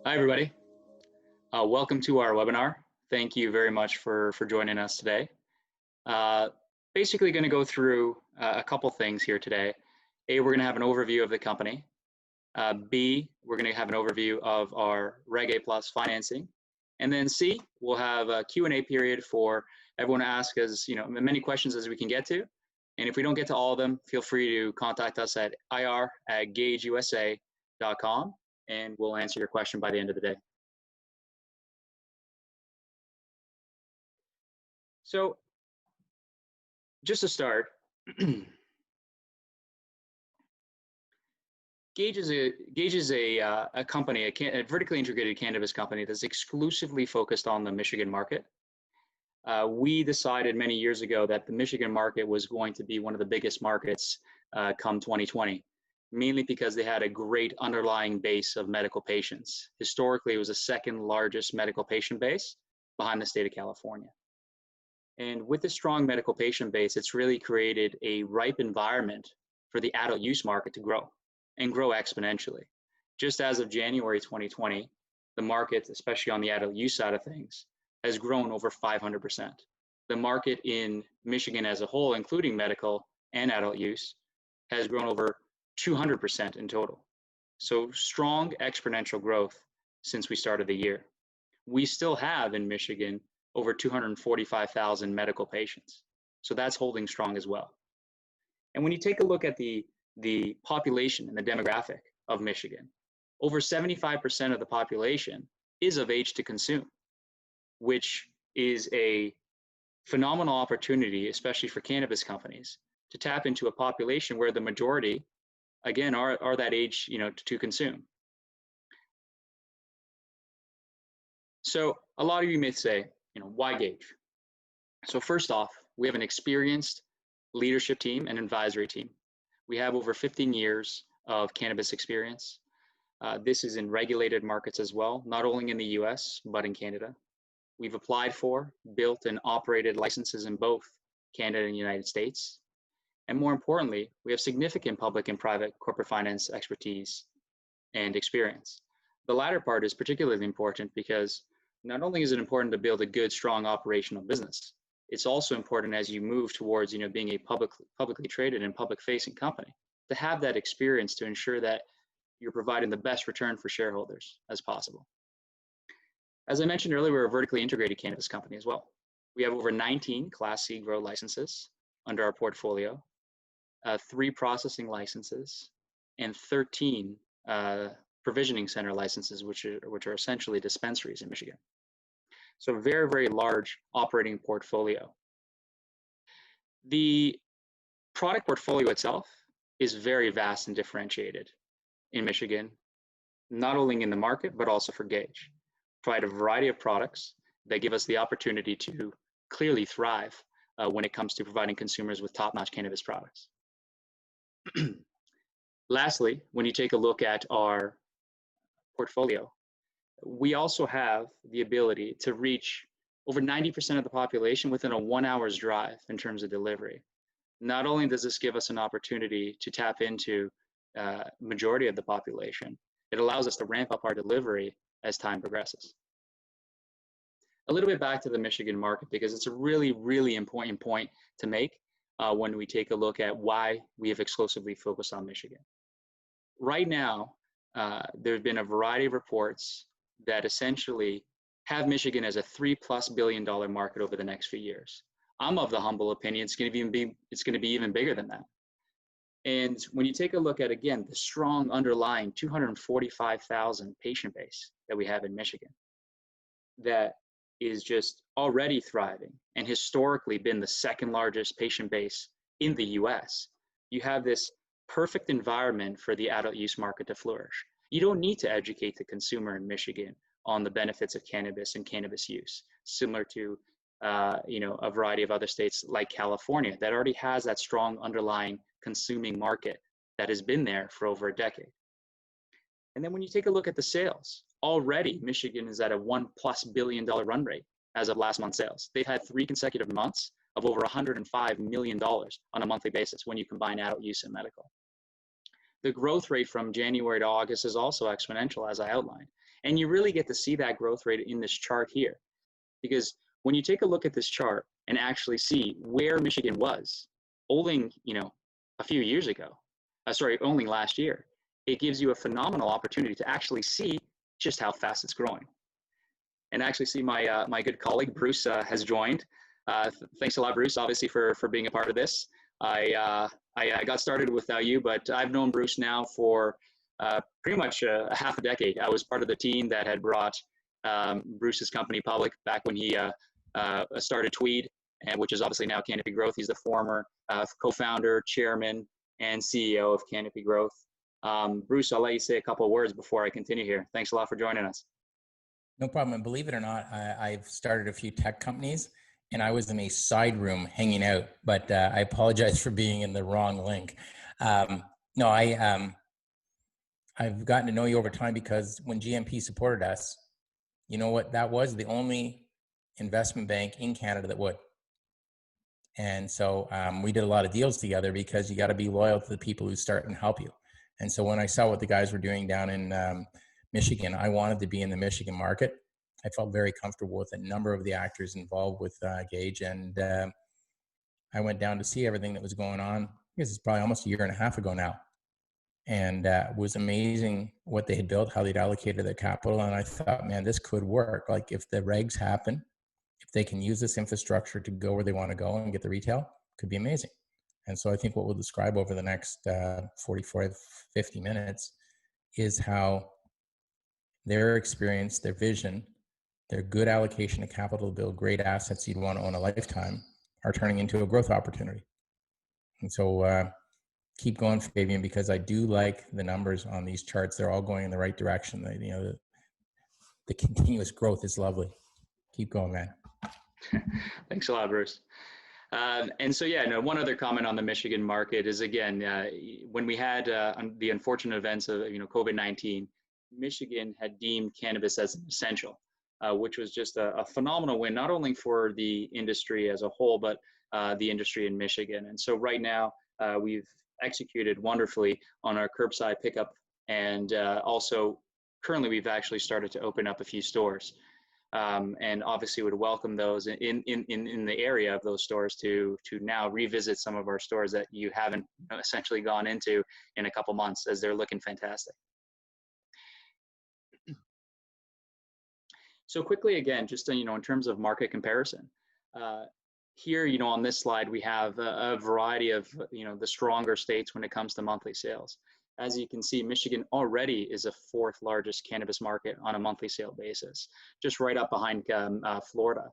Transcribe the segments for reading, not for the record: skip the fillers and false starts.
Hi, everybody. Welcome to our webinar. Thank you very much for joining us today. Basically going to go through a couple things here today. A, we're going to have an overview of the company. B, we're going to have an overview of our Reg A Plus financing. And then C, we'll have a Q&A period for everyone to ask us, as many questions as we can get to. And if we don't get to all of them, feel free to contact us at ir@gageusa.com, and we'll answer your question by the end of the day. So just to start, Gage is a company, a vertically integrated cannabis company that's exclusively focused on the Michigan market. We decided many years ago that the Michigan market was going to be one of the biggest markets come 2020, mainly because they had a great underlying base of medical patients. Historically, it was the second largest medical patient base behind the state of California. And with the strong medical patient base, it's really created a ripe environment for the adult use market to grow and grow exponentially. Just as of January 2020, the market, especially on the adult use side of things, has grown over 500%. The market in Michigan as a whole, including medical and adult use, has grown over 200% in total. So strong exponential growth since we started the year. We still have in Michigan over 245,000 medical patients. So that's holding strong as well. And when you take a look at the population and the demographic of Michigan, over 75% of the population is of age to consume, which is a phenomenal opportunity, especially for cannabis companies, to tap into a population where the majority, again, are that age, to consume. So a lot of you may say, why Gage? So first off, we have an experienced leadership team and advisory team. We have over 15 years of cannabis experience. This is in regulated markets as well, not only in the US, but in Canada. We've applied for, built, and operated licenses in both Canada and the United States. And more importantly, we have significant public and private corporate finance expertise and experience. The latter part is particularly important because not only is it important to build a good, strong operational business, it's also important as you move towards, being a publicly traded and public-facing company, to have that experience to ensure that you're providing the best return for shareholders as possible. As I mentioned earlier, we're a vertically integrated cannabis company as well. We have over 19 Class C grow licenses under our portfolio, 3 processing licenses, and 13 provisioning center licenses, which are essentially dispensaries in Michigan. So very, very large operating portfolio. The product portfolio itself is very vast and differentiated in Michigan, not only in the market, but also for Gage. Provide a variety of products that give us the opportunity to clearly thrive when it comes to providing consumers with top-notch cannabis products. Lastly, when you take a look at our portfolio, we also have the ability to reach over 90% of the population within a 1 hour's drive in terms of delivery. Not only does this give us an opportunity to tap into majority of the population, it allows us to ramp up our delivery as time progresses. A little bit back to the Michigan market, because it's a really, really important point to make when we take a look at why we have exclusively focused on Michigan. Right now, there have been a variety of reports that essentially have Michigan as a $3+ billion market over the next few years. I'm of the humble opinion it's going to be even bigger than that. And when you take a look at, again, the strong underlying 245,000 patient base that we have in Michigan, that is just already thriving and historically been the second largest patient base in the US, you have this perfect environment for the adult use market to flourish. You don't need to educate the consumer in Michigan on the benefits of cannabis and cannabis use, similar to a variety of other states like California that already has that strong underlying consuming market that has been there for over a decade. And then when you take a look at the sales, already Michigan is at a $1+ billion run rate as of last month's sales. They've had 3 consecutive months of over $105 million on a monthly basis when you combine adult use and medical. the growth rate from January to August is also exponential, as I outlined. And you really get to see that growth rate in this chart here. Because when you take a look at this chart and actually see where Michigan was only, a few years ago, only last year, it gives you a phenomenal opportunity to actually see just how fast it's growing. And actually see my good colleague, Bruce, has joined. Thanks a lot, Bruce, obviously, for being a part of this. I got started without you, but I've known Bruce now for pretty much a half a decade. I was part of the team that had brought Bruce's company public back when he started Tweed, which is obviously now Canopy Growth. He's the former co-founder, chairman, and CEO of Canopy Growth. Bruce, I'll let you say a couple of words before I continue here. Thanks a lot for joining us. No problem. And believe it or not, I've started a few tech companies, and I was in a side room hanging out, but I apologize for being in the wrong link. I've gotten to know you over time because when GMP supported us, you know what, that was the only investment bank in Canada that would. And so we did a lot of deals together because you got to be loyal to the people who start and help you. And so when I saw what the guys were doing down in Michigan, I wanted to be in the Michigan market. I felt very comfortable with a number of the actors involved with Gage, and I went down to see everything that was going on. I guess it's probably almost a year and a half ago now, and it was amazing what they had built, how they'd allocated their capital, and I thought, man, this could work. Like if the regs happen, if they can use this infrastructure to go where they want to go and get the retail, it could be amazing. And so I think what we'll describe over the next 45, 50 minutes is how their experience, their vision, their good allocation of capital to build great assets you'd want to own a lifetime are turning into a growth opportunity. And so keep going, Fabian, because I do like the numbers on these charts. They're all going in the right direction. The continuous growth is lovely. Keep going, man. Thanks a lot, Bruce. And so, one other comment on the Michigan market is, again, when we had the unfortunate events of, COVID-19, Michigan had deemed cannabis as essential, which was just a phenomenal win, not only for the industry as a whole, but the industry in Michigan. And so right now, we've executed wonderfully on our curbside pickup. And also, currently, we've actually started to open up a few stores. And obviously would welcome those in the area of those stores to now revisit some of our stores that you haven't essentially gone into in a couple months, as they're looking fantastic. So quickly, again, just in terms of market comparison, here on this slide we have a variety of the stronger states when it comes to monthly sales. As you can see, Michigan already is a fourth largest cannabis market on a monthly sale basis, just right up behind Florida.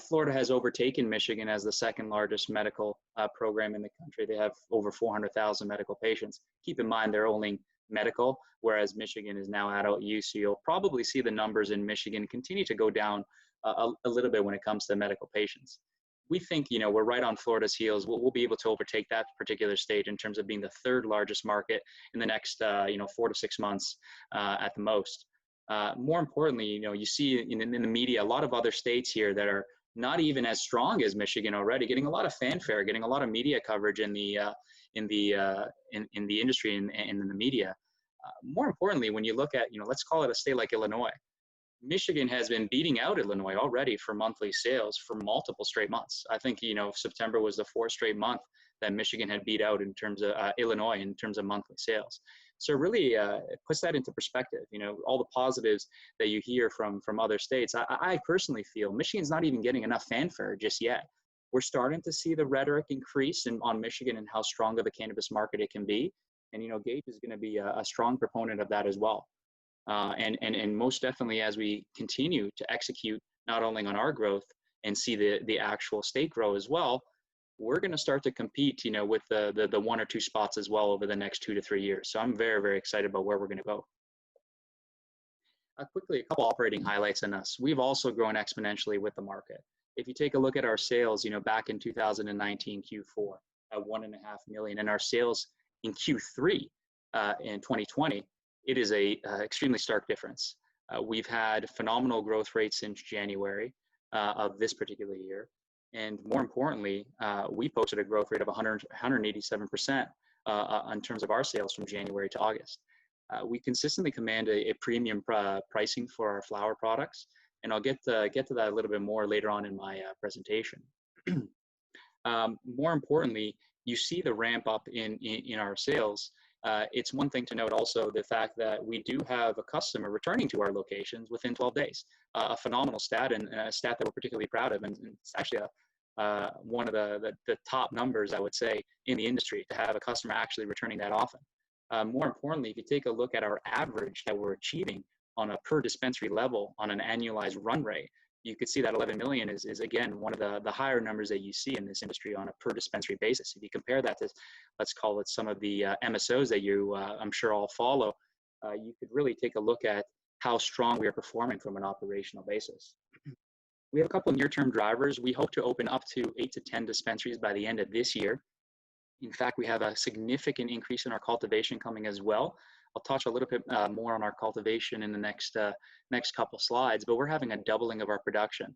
Florida has overtaken Michigan as the second largest medical program in the country. They have over 400,000 medical patients. Keep in mind, they're only medical, whereas Michigan is now adult use. So you'll probably see the numbers in Michigan continue to go down a little bit when it comes to medical patients. We think, we're right on Florida's heels. We'll be able to overtake that particular state in terms of being the third largest market in the next, 4 to 6 months at the most. More importantly, you see in the media, a lot of other states here that are not even as strong as Michigan already, getting a lot of fanfare, getting a lot of media coverage in the industry and in the media. More importantly, when you look at, let's call it a state like Illinois. Michigan has been beating out Illinois already for monthly sales for multiple straight months. I think, September was the 4th straight month that Michigan had beat out in terms of Illinois in terms of monthly sales. So really it puts that into perspective, all the positives that you hear from other states. I personally feel Michigan's not even getting enough fanfare just yet. We're starting to see the rhetoric increase on Michigan and how strong of a cannabis market it can be. And, Gage is going to be a strong proponent of that as well. And most definitely, as we continue to execute not only on our growth and see the actual state grow as well, we're going to start to compete, with the 1 or 2 spots as well over the next 2 to 3 years. So I'm very, very excited about where we're going to go. Quickly, a couple operating highlights on us. We've also grown exponentially with the market. If you take a look at our sales, back in 2019 Q4 at $1.5 million, and our sales in Q3 in 2020. It is a extremely stark difference. We've had phenomenal growth rates since January of this particular year. And more importantly, we posted a growth rate of 187% in terms of our sales from January to August. We consistently command a premium pricing for our flower products, and I'll get to that a little bit more later on in my presentation. More importantly, you see the ramp up in our sales. It's one thing to note also the fact that we do have a customer returning to our locations within 12 days. A phenomenal stat, and a stat that we're particularly proud of, and it's actually one of the top numbers, I would say, in the industry, to have a customer actually returning that often. More importantly, if you take a look at our average that we're achieving on a per dispensary level on an annualized run rate, you could see that 11 million is again one of the higher numbers that you see in this industry on a per dispensary basis. If you compare that to, let's call it, some of the MSOs that you I'm sure all follow, you could really take a look at how strong we are performing from an operational basis. We have a couple of near-term drivers. We hope to open up to 8 to 10 dispensaries by the end of this year. In fact, we have a significant increase in our cultivation coming as well. I'll touch a little bit more on our cultivation in the next couple slides, but we're having a doubling of our production,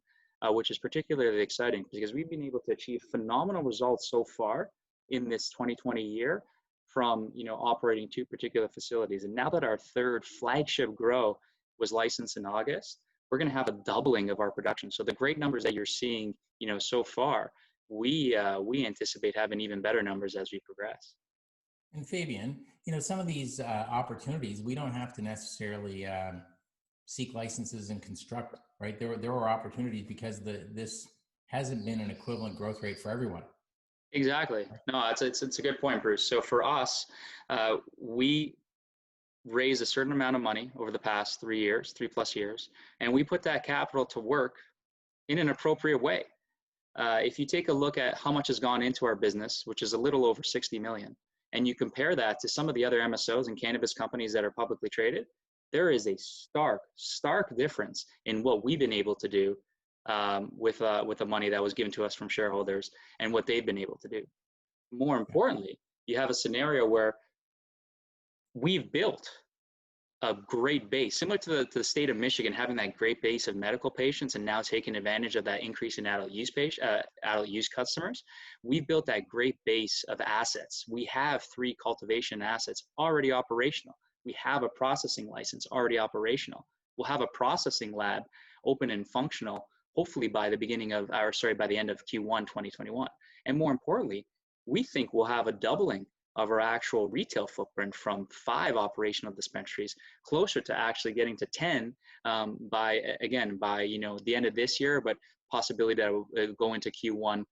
which is particularly exciting because we've been able to achieve phenomenal results so far in this 2020 year from operating 2 particular facilities. And now that our third flagship grow was licensed in August, we're going to have a doubling of our production. So the great numbers that you're seeing, so far, we anticipate having even better numbers as we progress. And Fabian, some of these opportunities, we don't have to necessarily seek licenses and construct, right? There are opportunities because this hasn't been an equivalent growth rate for everyone. Exactly. No, it's a good point, Bruce. So for us, we raised a certain amount of money over the past 3+ years, and we put that capital to work in an appropriate way. If you take a look at how much has gone into our business, which is a little over 60 million, and you compare that to some of the other MSOs and cannabis companies that are publicly traded, there is a stark difference in what we've been able to do with the money that was given to us from shareholders and what they've been able to do. More importantly, you have a scenario where we've built a great base, similar to the state of Michigan having that great base of medical patients and now taking advantage of that increase in adult use customers. We've built that great base of assets. We have 3 cultivation assets already operational. We have a processing license already operational. We'll have a processing lab open and functional, hopefully by the end of Q1 2021. And more importantly, we think we'll have a doubling of our actual retail footprint from 5 operational dispensaries closer to actually getting to 10 by the end of this year, but possibility that will go into Q1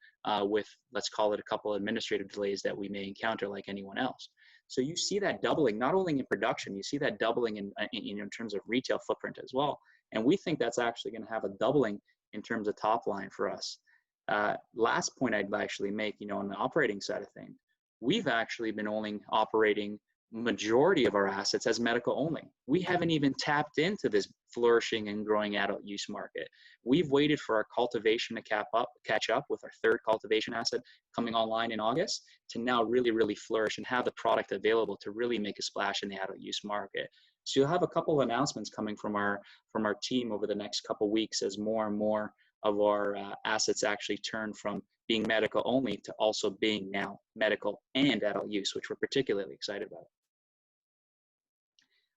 with, let's call it, a couple of administrative delays that we may encounter like anyone else. So you see that doubling, not only in production, you see that doubling in terms of retail footprint as well. And we think that's actually going to have a doubling in terms of top line for us. Last point I'd actually make, on the operating side of things, we've actually been only operating majority of our assets as medical only. We haven't even tapped into this flourishing and growing adult use market. We've waited for our cultivation to catch up with our third cultivation asset coming online in August to now really flourish and have the product available to really make a splash in the adult use market. So you'll have a couple of announcements coming from our team over the next couple of weeks as more and more of our assets actually turn from being medical only to also being now medical and adult use, which we're particularly excited about.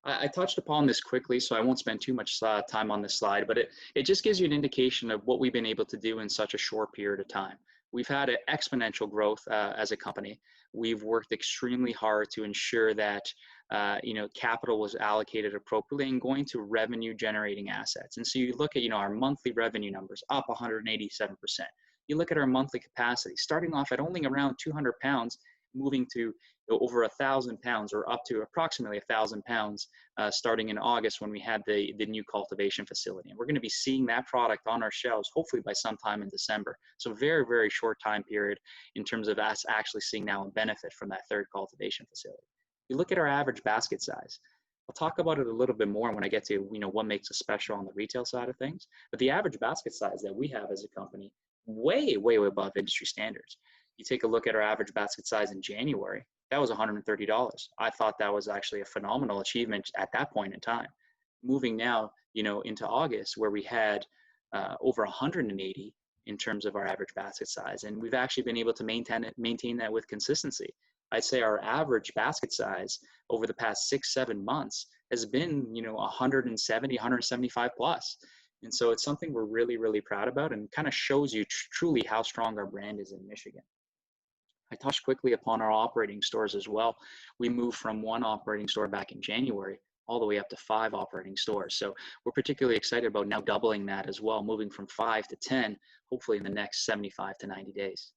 I touched upon this quickly, so I won't spend too much time on this slide, but it just gives you an indication of what we've been able to do in such a short period of time. We've had an exponential growth as a company. We've worked extremely hard to ensure that capital was allocated appropriately and going to revenue generating assets. And so you look at our monthly revenue numbers up 187%. You look at our monthly capacity, starting off at only around 200 pounds, moving to over 1,000 pounds or up to approximately 1,000 pounds starting in August when we had the new cultivation facility. And we're going to be seeing that product on our shelves hopefully by sometime in December. So very short time period in terms of us actually seeing now a benefit from that third cultivation facility. You look at our average basket size. I'll talk about it a little bit more when I get to what makes us special on the retail side of things. But the average basket size that we have as a company, way above industry standards. You take a look at our average basket size in January, that was $130. I thought that was actually a phenomenal achievement at that point in time. Moving now, into August, where we had over 180 in terms of our average basket size, and we've actually been able to maintain that with consistency. I'd say our average basket size over the past 6-7 months has been, 170, 175 plus. And so it's something we're really, really proud about, and kind of shows you truly how strong our brand is in Michigan. I touched quickly upon our operating stores as well. We moved from one operating store back in January all the way up to 5 operating stores. So we're particularly excited about now doubling that as well, moving from 5 to 10, hopefully in the next 75 to 90 days.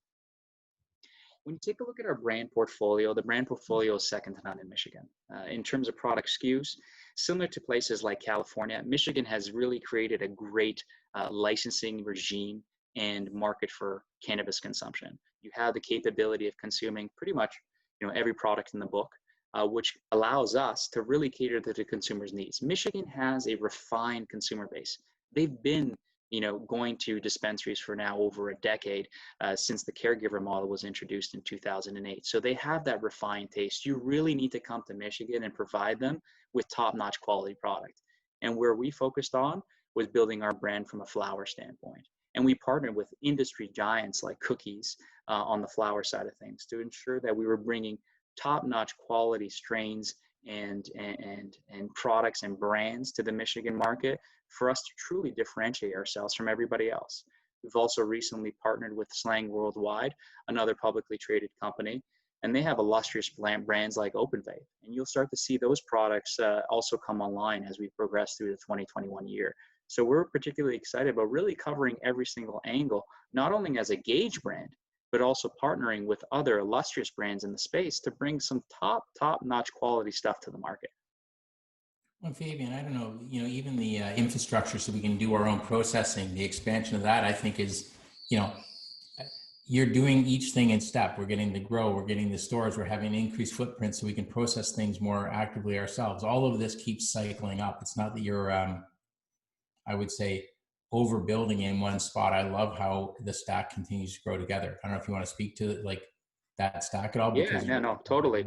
When you take a look at our brand portfolio, the brand portfolio is second to none in Michigan. In terms of product SKUs, similar to places like California, Michigan has really created a great licensing regime and market for cannabis consumption. You have the capability of consuming pretty much, every product in the book, which allows us to really cater to the consumer's needs. Michigan has a refined consumer base. They've been going to dispensaries for now over a decade, since the caregiver model was introduced in 2008. So they have that refined taste. You really need to come to Michigan and provide them with top-notch quality product. And where we focused on was building our brand from a flower standpoint. And we partnered with industry giants like Cookies on the flower side of things to ensure that we were bringing top-notch quality strains and products and brands to the Michigan market for us to truly differentiate ourselves from everybody else. We've also recently partnered with Slang Worldwide, another publicly traded company, and they have illustrious brands like Open Vape. And you'll start to see those products also come online as we progress through the 2021 year. So we're particularly excited about really covering every single angle, not only as a Gage brand, but also partnering with other illustrious brands in the space to bring some top-notch quality stuff to the market. Well, Fabian, I don't know, even the infrastructure so we can do our own processing, the expansion of that, I think is, you're doing each thing in step. We're getting the grow, we're getting the stores, we're having an increased footprint so we can process things more actively ourselves. All of this keeps cycling up. It's not that you're, I would say, overbuilding in one spot. I love how the stack continues to grow together. I don't know if you want to speak to that stack at all. Yeah, no, totally.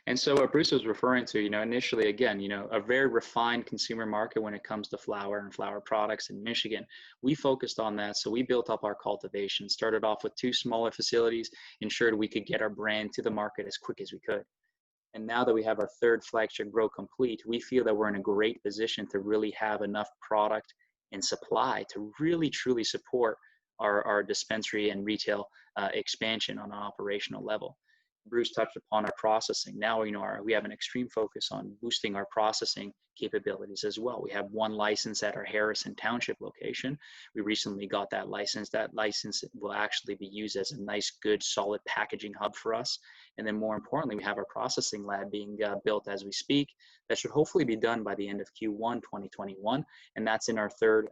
And so what Bruce was referring to, initially, again, a very refined consumer market when it comes to flower and flower products in Michigan. We focused on that. So we built up our cultivation, started off with 2 smaller facilities, ensured we could get our brand to the market as quick as we could. And now that we have our 3rd flagship grow complete, we feel that we're in a great position to really have enough product and supply to really truly support our dispensary and retail expansion on an operational level. Bruce touched upon our processing. Now, we have an extreme focus on boosting our processing capabilities as well. We have 1 license at our Harrison Township location. We recently got that license. That license will actually be used as a nice, good, solid packaging hub for us. And then more importantly, we have our processing lab being built as we speak. That should hopefully be done by the end of Q1 2021. And that's in our third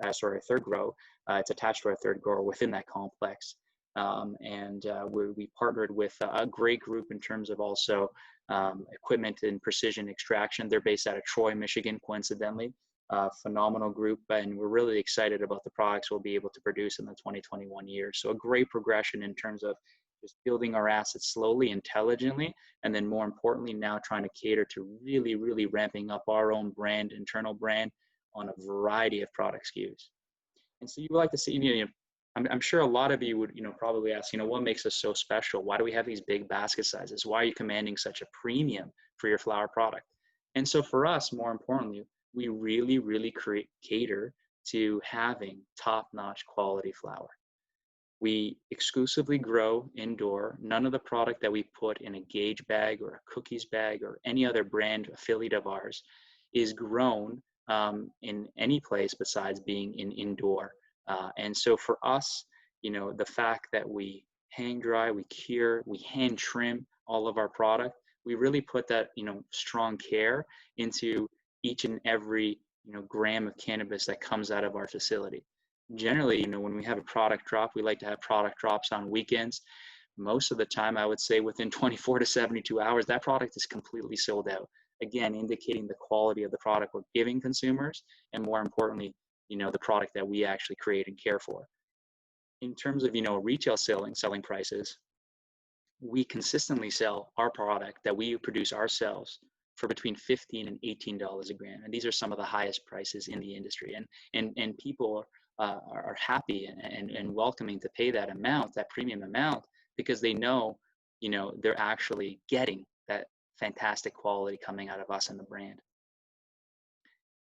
grow. It's attached to our 3rd grower within that complex. We partnered with a great group in terms of also equipment and precision extraction. They're based out of Troy, Michigan, coincidentally. Phenomenal group, and we're really excited about the products we'll be able to produce in the 2021 year. So a great progression in terms of just building our assets slowly, intelligently, and then more importantly, now trying to cater to really, really ramping up our own brand, internal brand, on a variety of product SKUs. And so you would like to see, I'm sure a lot of you would, probably ask, what makes us so special? Why do we have these big basket sizes? Why are you commanding such a premium for your flower product? And so for us, more importantly, we really, really cater to having top-notch quality flower. We exclusively grow indoor. None of the product that we put in a Gage bag or a Cookies bag or any other brand affiliate of ours is grown in any place besides being in indoor. And so for us, the fact that we hang dry, we cure, we hand trim all of our product, we really put that, strong care into each and every, gram of cannabis that comes out of our facility. Generally, when we have a product drop, we like to have product drops on weekends. Most of the time, I would say within 24 to 72 hours, that product is completely sold out. Again, indicating the quality of the product we're giving consumers, and more importantly, the product that we actually create and care for. In terms of, retail selling prices, we consistently sell our product that we produce ourselves for between $15 and $18 a gram. And these are some of the highest prices in the industry. And people are happy and welcoming to pay that amount, that premium amount, because they know they're actually getting that fantastic quality coming out of us and the brand.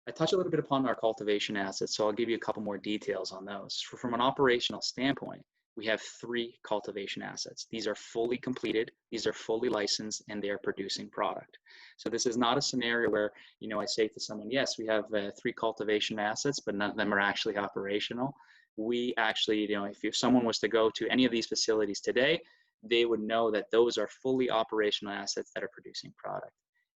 I touched a little bit upon our cultivation assets, so I'll give you a couple more details on those. From an operational standpoint, we have 3 cultivation assets. These are fully completed, these are fully licensed, and they are producing product. So this is not a scenario where, I say to someone, yes, we have 3 cultivation assets, but none of them are actually operational. We actually, if someone was to go to any of these facilities today, they would know that those are fully operational assets that are producing product.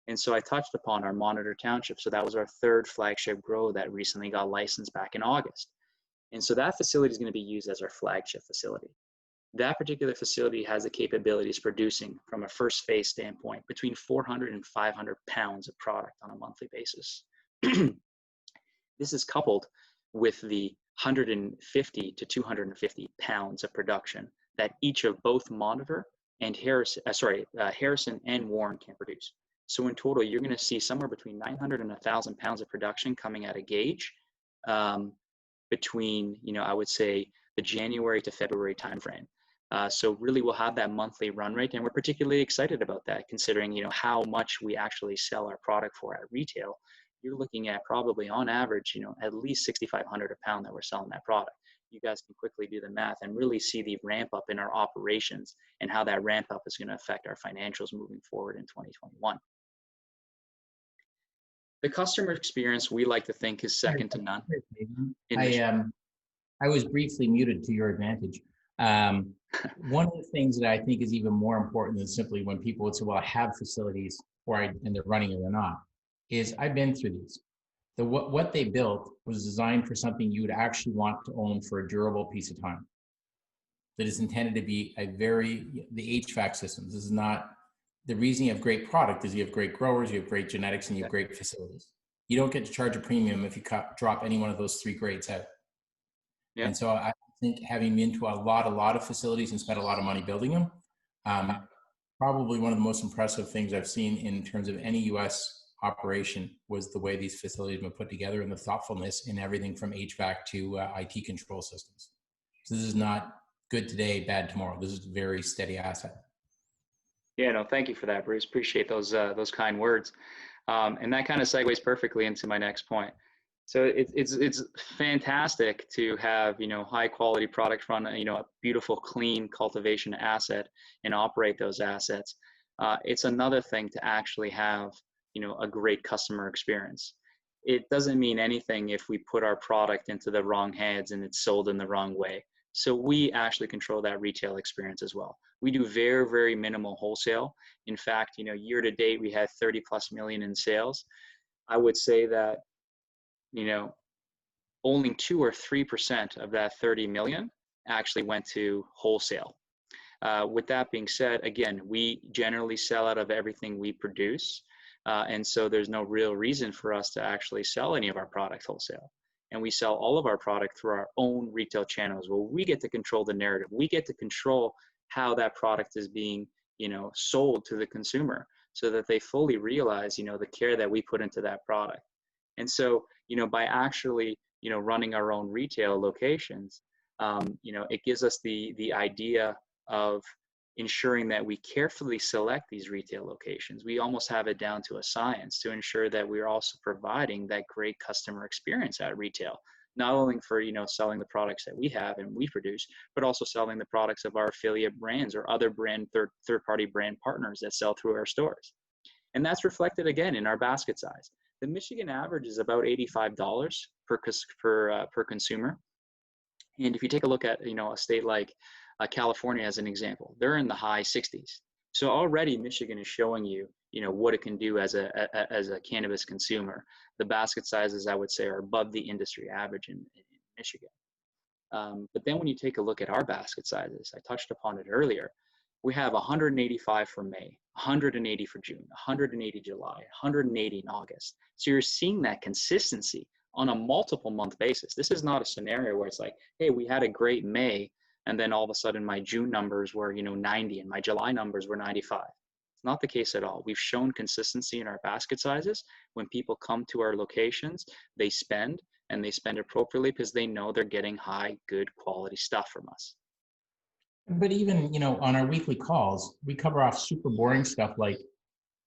And so I touched upon our Monitor Township. So that was our 3rd flagship grow that recently got licensed back in August. And so that facility is going to be used as our flagship facility. That particular facility has the capabilities producing, from a first phase standpoint, between 400 and 500 pounds of product on a monthly basis. This is coupled with the 150 to 250 pounds of production that each of both Monitor and Harrison and Warren can produce. So in total, you're going to see somewhere between 900 and 1,000 pounds of production coming out of Gage between, I would say, the January to February timeframe. So really, we'll have that monthly run rate, and we're particularly excited about that, considering, how much we actually sell our product for at retail. You're looking at probably on average, at least 6,500 a pound that we're selling that product. You guys can quickly do the math and really see the ramp up in our operations and how that ramp up is going to affect our financials moving forward in 2021. The customer experience, we like to think, is second to none. I was briefly muted to your advantage. One of the things that I think is even more important than simply when people would say, well, I have facilities and they're running or they're not, is I've been through these. What they built was designed for something you would actually want to own for a durable piece of time. That is intended to be the HVAC systems. This is not, the reason you have great product is you have great growers, you have great genetics, and you have great facilities. You don't get to charge a premium if you drop any one of those 3 grades out. Yeah. And so I think, having been to a lot of facilities and spent a lot of money building them, probably one of the most impressive things I've seen in terms of any U.S. operation was the way these facilities have been put together and the thoughtfulness in everything from HVAC to IT control systems. So this is not good today, bad tomorrow. This is a very steady asset. Yeah, no, thank you for that, Bruce. Appreciate those kind words. And that kind of segues perfectly into my next point. So it's fantastic to have, high quality product from, a beautiful, clean cultivation asset and operate those assets. It's another thing to actually have, a great customer experience. It doesn't mean anything if we put our product into the wrong hands and it's sold in the wrong way. So we actually control that retail experience as well. We do very, very minimal wholesale. In fact, year to date, we had 30+ million in sales. I would say that, only 2 or 3% of that 30 million actually went to wholesale. With that being said, again, we generally sell out of everything we produce. And so there's no real reason for us to actually sell any of our product wholesale. And we sell all of our product through our own retail channels, where we get to control the narrative. We get to control how that product is being, sold to the consumer, so that they fully realize, the care that we put into that product. And so, by actually, running our own retail locations, it gives us the idea of ensuring that we carefully select these retail locations. We almost have it down to a science to ensure that we're also providing that great customer experience at retail, not only for, selling the products that we have and we produce, but also selling the products of our affiliate brands or other third-party brand partners that sell through our stores. And that's reflected again in our basket size. The Michigan average is about $85 per consumer. And if you take a look at, a state like California as an example, they're in the high 60s. So already Michigan is showing you, what it can do as a cannabis consumer. The basket sizes, I would say, are above the industry average in Michigan. But then when you take a look at our basket sizes, I touched upon it earlier, we have 185 for May, 180 for June, 180 July, 180 in August. So you're seeing that consistency on a multiple month basis. This is not a scenario where it's like, hey, we had a great May, and then all of a sudden my June numbers were, 90 and my July numbers were 95. It's not the case at all. We've shown consistency in our basket sizes. When people come to our locations, they spend, and they spend appropriately because they know they're getting high, good quality stuff from us. But even, on our weekly calls, we cover off super boring stuff like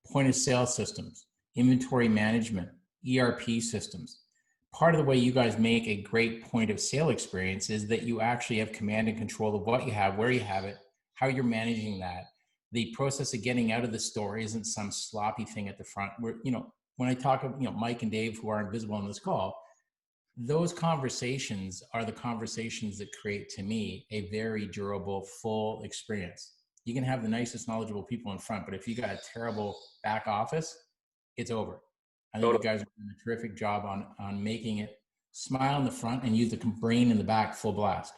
point of sale systems, inventory management, ERP systems. Part of the way you guys make a great point of sale experience is that you actually have command and control of what you have, where you have it, how you're managing that. The process of getting out of the store isn't some sloppy thing at the front. Where, when I talk of, Mike and Dave, who are invisible on this call, those conversations are the conversations that create, to me, a very durable, full experience. You can have the nicest, knowledgeable people in front, but if you got a terrible back office, it's over. I think you guys are doing a terrific job on making it smile in the front and use the brain in the back full blast.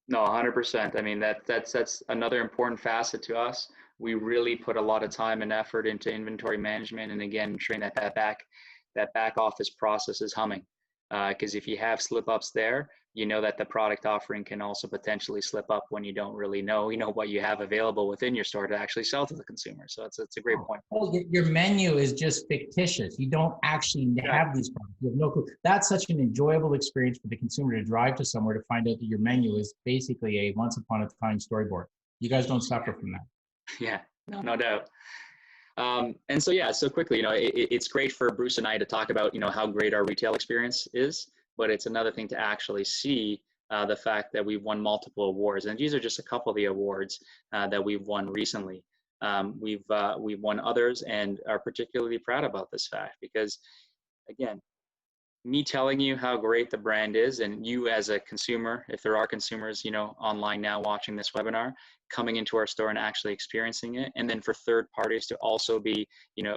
No, 100%. I mean, that's another important facet to us. We really put a lot of time and effort into inventory management, and again, ensuring that back office process is humming. Because if you have slip ups there, you know that the product offering can also potentially slip up when you don't really know, what you have available within your store to actually sell to the consumer. So it's a great point. Oh, your menu is just fictitious. You don't actually have these products. You have no clue. That's such an enjoyable experience for the consumer to drive to somewhere to find out that your menu is basically a once upon a time storyboard. You guys don't suffer from that. Yeah, no doubt. And so quickly, it's great for Bruce and I to talk about, how great our retail experience is, but it's another thing to actually see the fact that we've won multiple awards. And these are just a couple of the awards that we've won recently. We've won others and are particularly proud about this fact because, again, me telling you how great the brand is, and you as a consumer, if there are consumers, online now watching this webinar, coming into our store and actually experiencing it, and then for third parties to also be,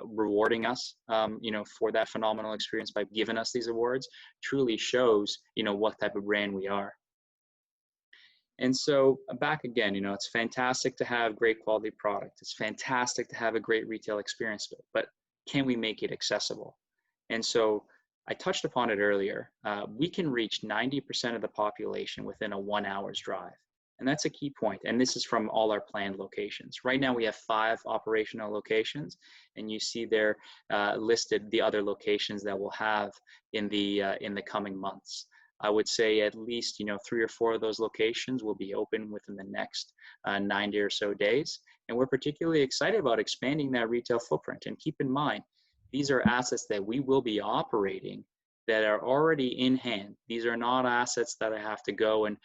rewarding us, for that phenomenal experience by giving us these awards, truly shows, what type of brand we are. And so back again, it's fantastic to have great quality product. It's fantastic to have a great retail experience, but can we make it accessible? And so I touched upon it earlier. We can reach 90% of the population within a 1 hour's drive. And that's a key point. And this is from all our planned locations. Right now we have 5 operational locations, and you see there listed the other locations that we'll have in the coming months. I would say at least 3 or 4 of those locations will be open within the next 90 or so days. And we're particularly excited about expanding that retail footprint. And keep in mind, these are assets that we will be operating that are already in hand. These are not assets that I have to go and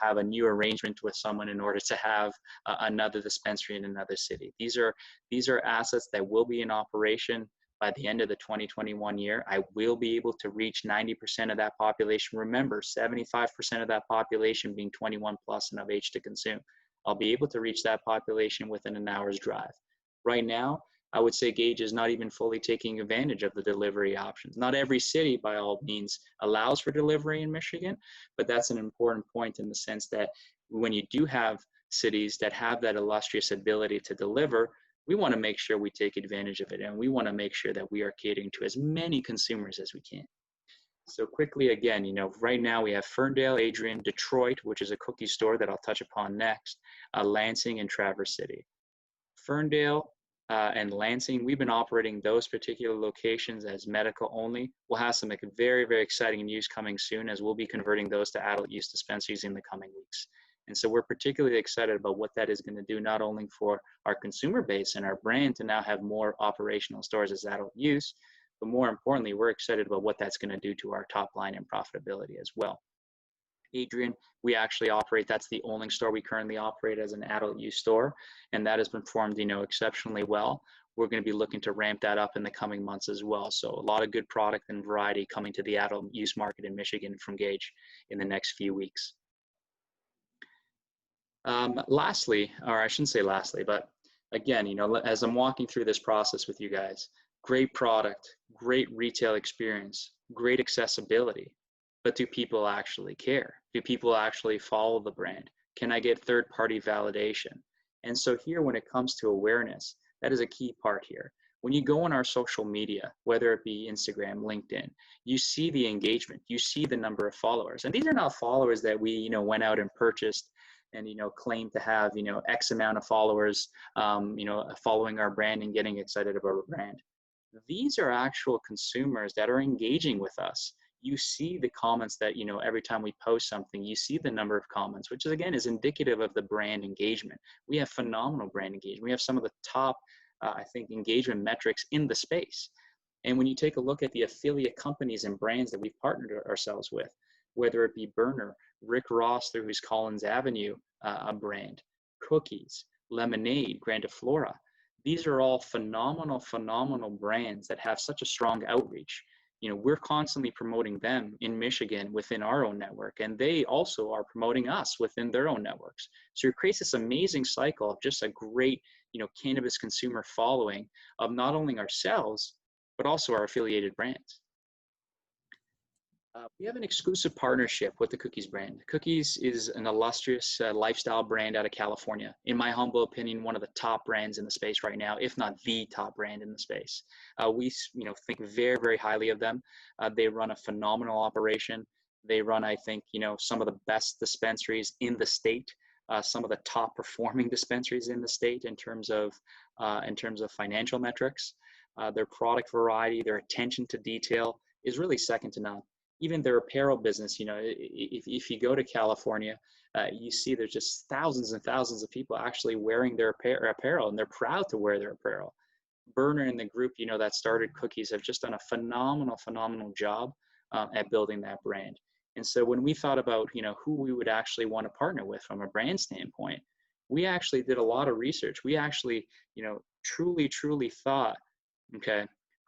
have a new arrangement with someone in order to have another dispensary in another city. These are assets that will be in operation by the end of the 2021 year. I will be able to reach 90% of that population. Remember, 75% of that population being 21 plus and of age to consume. I'll be able to reach that population within an hour's drive. Right now, I would say Gage is not even fully taking advantage of the delivery options. Not every city, by all means, allows for delivery in Michigan, but that's an important point in the sense that when you do have cities that have that illustrious ability to deliver, we want to make sure we take advantage of it, and we want to make sure that we are catering to as many consumers as we can. So quickly, again, right now we have Ferndale, Adrian, Detroit, which is a cookie store that I'll touch upon next, Lansing, and Traverse City. Ferndale and Lansing, we've been operating those particular locations as medical only. We'll have some very, very exciting news coming soon, as we'll be converting those to adult use dispensaries in the coming weeks. And so we're particularly excited about what that is going to do, not only for our consumer base and our brand to now have more operational stores as adult use, but more importantly, we're excited about what that's going to do to our top line and profitability as well. Adrian, we actually operate, that's the only store we currently operate as an adult use store, and that has performed, exceptionally well. We're going to be looking to ramp that up in the coming months as well. So a lot of good product and variety coming to the adult use market in Michigan from Gage in the next few weeks. Lastly, or I shouldn't say lastly, but again, as I'm walking through this process with you guys, great product, great retail experience, great accessibility. But do people actually care? Do people actually follow the brand? Can I get third-party validation? And so here, when it comes to awareness, that is a key part here. When you go on our social media, whether it be Instagram, LinkedIn, you see the engagement, you see the number of followers. And these are not followers that we, went out and purchased and, claim to have, X amount of followers, following our brand and getting excited about our brand. These are actual consumers that are engaging with us, you see the comments that, every time we post something, you see the number of comments, which is, again, is indicative of the brand engagement. We have phenomenal brand engagement. We have some of the top, I think, engagement metrics in the space. And when you take a look at the affiliate companies and brands that we've partnered ourselves with, whether it be Burner, Rick Ross through his Collins Avenue brand, Cookies, Lemonade, Grandiflora, these are all phenomenal brands that have such a strong outreach. We're constantly promoting them in Michigan within our own network, and they also are promoting us within their own networks. So it creates this amazing cycle of just a great, cannabis consumer following of not only ourselves, but also our affiliated brands. We have an exclusive partnership with the Cookies brand. Cookies is an illustrious lifestyle brand out of California. In my humble opinion, one of the top brands in the space right now, if not the top brand in the space. We think very, very highly of them. They run a phenomenal operation. They run, I think, some of the best dispensaries in the state, some of the top performing dispensaries in the state in terms of financial metrics. Their product variety, their attention to detail is really second to none. Even their apparel business, if you go to California, you see there's just thousands and thousands of people actually wearing their apparel, and they're proud to wear their apparel. Burner and the group, that started Cookies have just done a phenomenal job at building that brand. And so when we thought about, who we would actually want to partner with from a brand standpoint, we actually did a lot of research. We actually, truly thought, okay,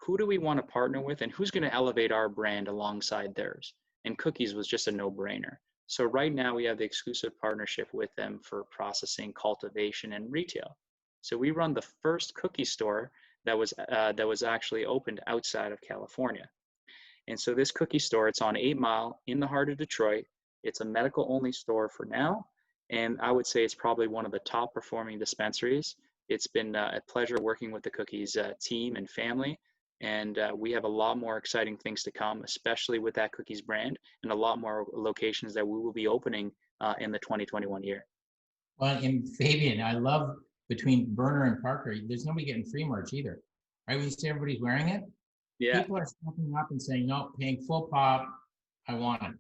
who do we want to partner with and who's going to elevate our brand alongside theirs? And Cookies was just a no-brainer. So right now we have the exclusive partnership with them for processing, cultivation, and retail. So we run the first cookie store that was actually opened outside of California. And so this cookie store, it's on 8 Mile in the heart of Detroit. It's a medical-only store for now. And I would say it's probably one of the top performing dispensaries. It's been a pleasure working with the Cookies team and family. And we have a lot more exciting things to come, especially with that Cookies brand, and a lot more locations that we will be opening in the 2021 year. Well, and Fabian, I love between Burner and Parker, there's nobody getting free merch either, right? When you see everybody's wearing it, yeah, people are stepping up and saying, no, paying full pop, I want it.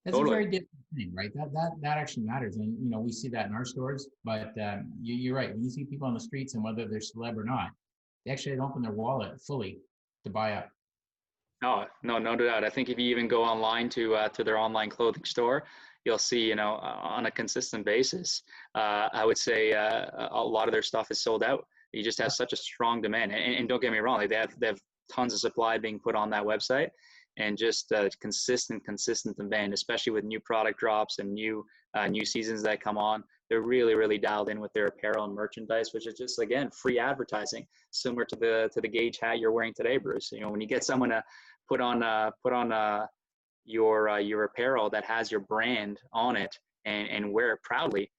That's totally. a very different thing, right? That actually matters. And, we see that in our stores, but you're right. When you see people on the streets and whether they're celeb or not, they actually don't open their wallet fully to buy up. Oh, no doubt. I think if you even go online to their online clothing store, you'll see, on a consistent basis, I would say a lot of their stuff is sold out. You just have such a strong demand. And don't get me wrong, they have tons of supply being put on that website, and just consistent demand, especially with new product drops and new seasons that come on. They're really dialed in with their apparel and merchandise, which is just, again, free advertising, similar to the Gage hat you're wearing today, Bruce. When you get someone to put on your apparel that has your brand on it and wear it proudly,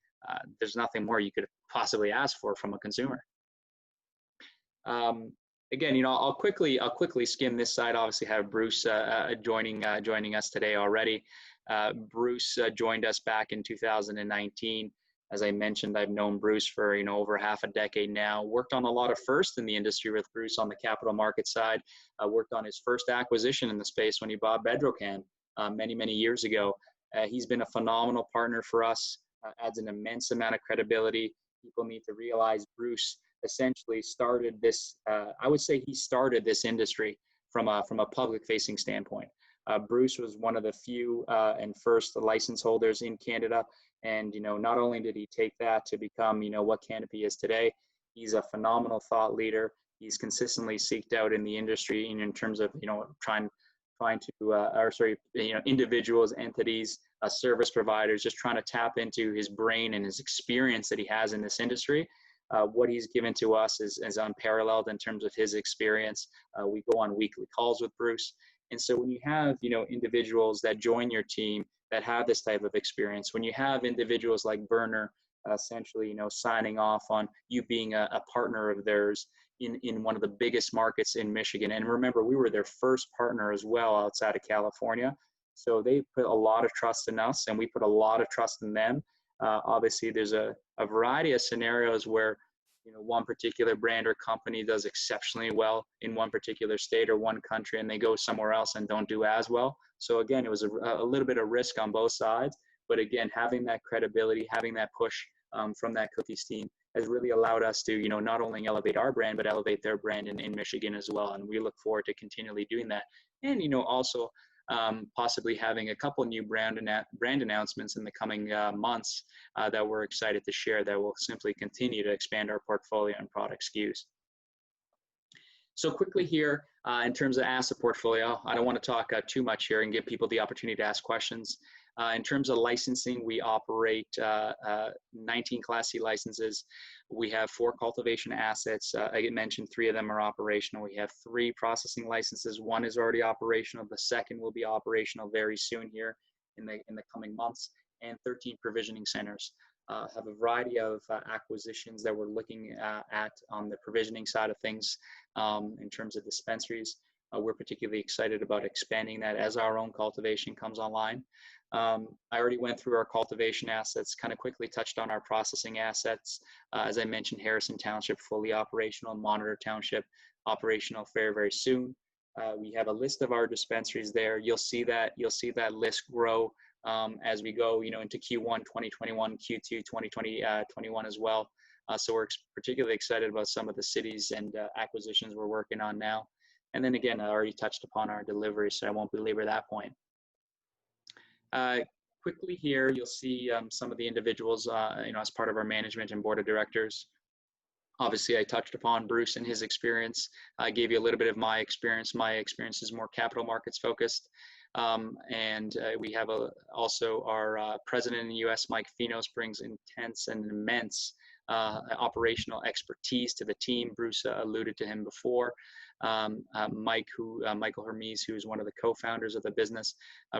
there's nothing more you could possibly ask for from a consumer. Again, I'll quickly skim this side. Obviously, have Bruce joining us today already. Bruce joined us back in 2019. As I mentioned, I've known Bruce for over half a decade now. Worked on a lot of firsts in the industry with Bruce on the capital market side. Worked on his first acquisition in the space when he bought Bedrocan many years ago. He's been a phenomenal partner for us. Adds an immense amount of credibility. People need to realize Bruce essentially started this. I would say he started this industry from a public-facing standpoint. Bruce was one of the few and first license holders in Canada. And, not only did he take that to become, what Canopy is today, he's a phenomenal thought leader. He's consistently seeked out in the industry in terms of, trying to, individuals, entities, service providers, just trying to tap into his brain and his experience that he has in this industry. What he's given to us is unparalleled in terms of his experience. We go on weekly calls with Bruce. And so when you have, individuals that join your team that have this type of experience, when you have individuals like Burner, essentially, signing off on you being a partner of theirs in one of the biggest markets in Michigan. And remember, we were their first partner as well outside of California. So they put a lot of trust in us, and we put a lot of trust in them. Obviously, there's a variety of scenarios where one particular brand or company does exceptionally well in one particular state or one country, and they go somewhere else and don't do as well. So again, it was a little bit of risk on both sides, but again, having that credibility, having that push from that Cookies team has really allowed us to, not only elevate our brand, but elevate their brand in Michigan as well. And we look forward to continually doing that. And, also possibly having a couple new brand announcements in the coming months that we're excited to share that will simply continue to expand our portfolio and product SKUs. So quickly here, in terms of asset portfolio, I don't want to talk too much here and give people the opportunity to ask questions. In terms of licensing, we operate 19 Class C licenses. We have 4 cultivation assets. I mentioned 3 of them are operational. We have 3 processing licenses. 1 is already operational. The second will be operational very soon here in the coming months. And 13 provisioning centers. Have a variety of acquisitions that we're looking at on the provisioning side of things in terms of dispensaries. We're particularly excited about expanding that as our own cultivation comes online. I already went through our cultivation assets, kind of quickly touched on our processing assets. As I mentioned, Harrison Township fully operational, Monitor Township operational very, very soon. We have a list of our dispensaries there. You'll see that list grow as we go, into Q1 2021, Q2 2021 as well. So we're particularly excited about some of the cities and acquisitions we're working on now. And then again, I already touched upon our delivery, so I won't belabor that point. Quickly here, you'll see some of the individuals, as part of our management and board of directors. Obviously, I touched upon Bruce and his experience. I gave you a little bit of my experience. My experience is more capital markets focused. And we have also our president in the U.S., Mike Finos, brings intense and immense operational expertise to the team. Bruce alluded to him before. Michael Hermes, who is one of the co-founders of the business,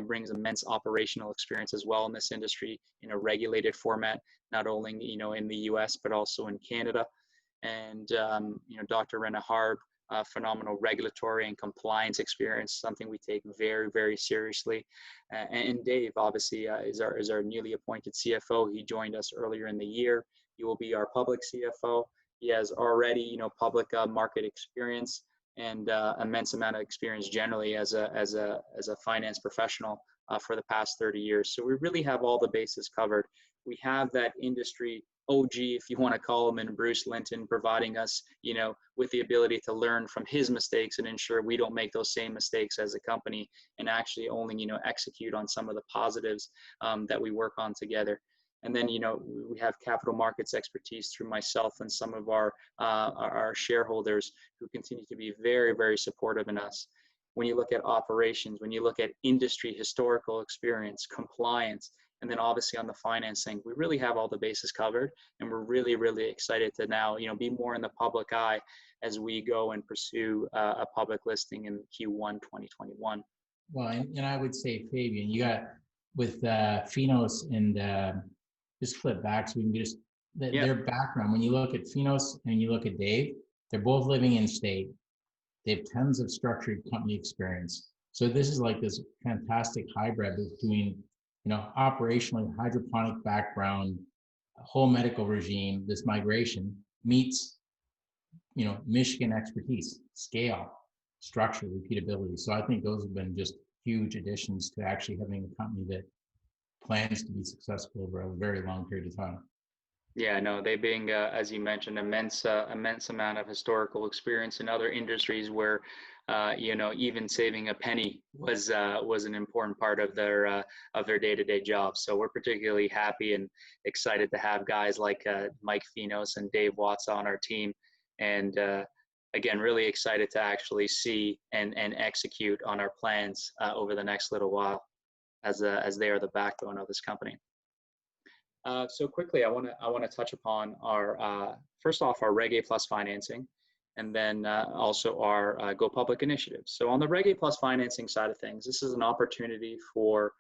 brings immense operational experience as well in this industry in a regulated format, not only in the U.S. but also in Canada. And Dr. Rena Harb, phenomenal regulatory and compliance experience, something we take very, very seriously. And Dave, obviously, is our newly appointed CFO. He joined us earlier in the year. He will be our public CFO. He has already, public market experience and immense amount of experience generally as a finance professional for the past 30 years. So we really have all the bases covered. We have that industry OG, if you want to call him, and Bruce Linton, providing us, with the ability to learn from his mistakes and ensure we don't make those same mistakes as a company, and actually only, execute on some of the positives that we work on together. And then, we have capital markets expertise through myself and some of our shareholders who continue to be very, very supportive in us. When you look at operations, when you look at industry, historical experience, compliance, and then obviously on the financing, we really have all the bases covered, and we're really, really excited to now, be more in the public eye as we go and pursue a public listing in Q1 2021. Well, and I would say, Fabian, you got with Finos and just flip back so we can just their background. When you look at Finos and you look at Dave, they're both living in state. They have tons of structured company experience. So this is like this fantastic hybrid between operationally hydroponic background, whole medical regime, this migration meets, Michigan expertise, scale, structure, repeatability. So I think those have been just huge additions to actually having a company that plans to be successful over a very long period of time. Yeah, no, they being, as you mentioned, immense amount of historical experience in other industries where, even saving a penny was an important part of their day-to-day job. So we're particularly happy and excited to have guys like Mike Finos and Dave Watts on our team, and again, really excited to actually see and execute on our plans over the next little while, as they are the backbone of this company. So quickly, I want to touch upon our first off our Reg A Plus financing, and then also our Go Public initiative. So on the Reg A Plus financing side of things, this is an opportunity for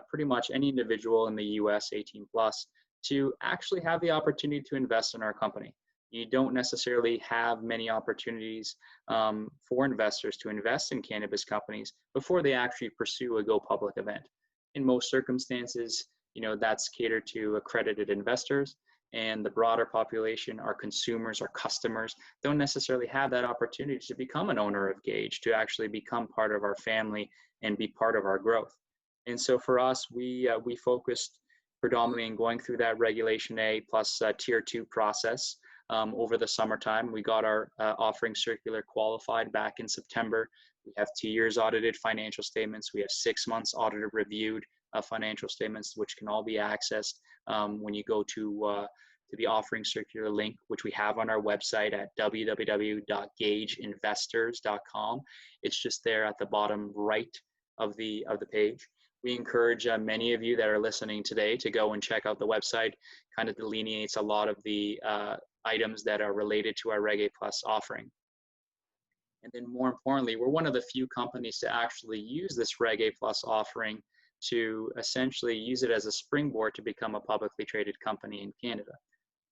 pretty much any individual in the U.S. 18 plus to actually have the opportunity to invest in our company. You don't necessarily have many opportunities for investors to invest in cannabis companies before they actually pursue a Go Public event. In most circumstances, that's catered to accredited investors. and the broader population, our consumers, our customers, don't necessarily have that opportunity to become an owner of Gage, to actually become part of our family and be part of our growth. And so for us, we focused predominantly in going through that Regulation A plus Tier 2 process over the summertime. We got our offering circular qualified back in September. We have 2 years audited financial statements. We have 6 months audited reviewed financial statements, which can all be accessed when you go to the offering circular link, which we have on our website at www.gageinvestors.com. It's just there at the bottom right of the page. We encourage many of you that are listening today to go and check out the website. Kind of delineates a lot of the items that are related to our Reg A Plus offering. And then more importantly, we're one of the few companies to actually use this Reg A Plus offering to essentially use it as a springboard to become a publicly traded company in Canada.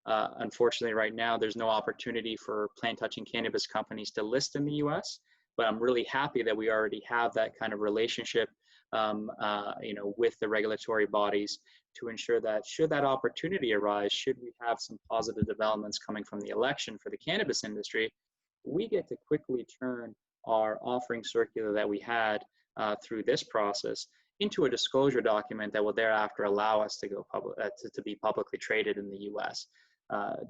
Unfortunately, right now, there's no opportunity for plant-touching cannabis companies to list in the US, but I'm really happy that we already have that kind of relationship with the regulatory bodies to ensure that should that opportunity arise, should we have some positive developments coming from the election for the cannabis industry, we get to quickly turn our offering circular that we had through this process into a disclosure document that will thereafter allow us to go public, to be publicly traded in the US.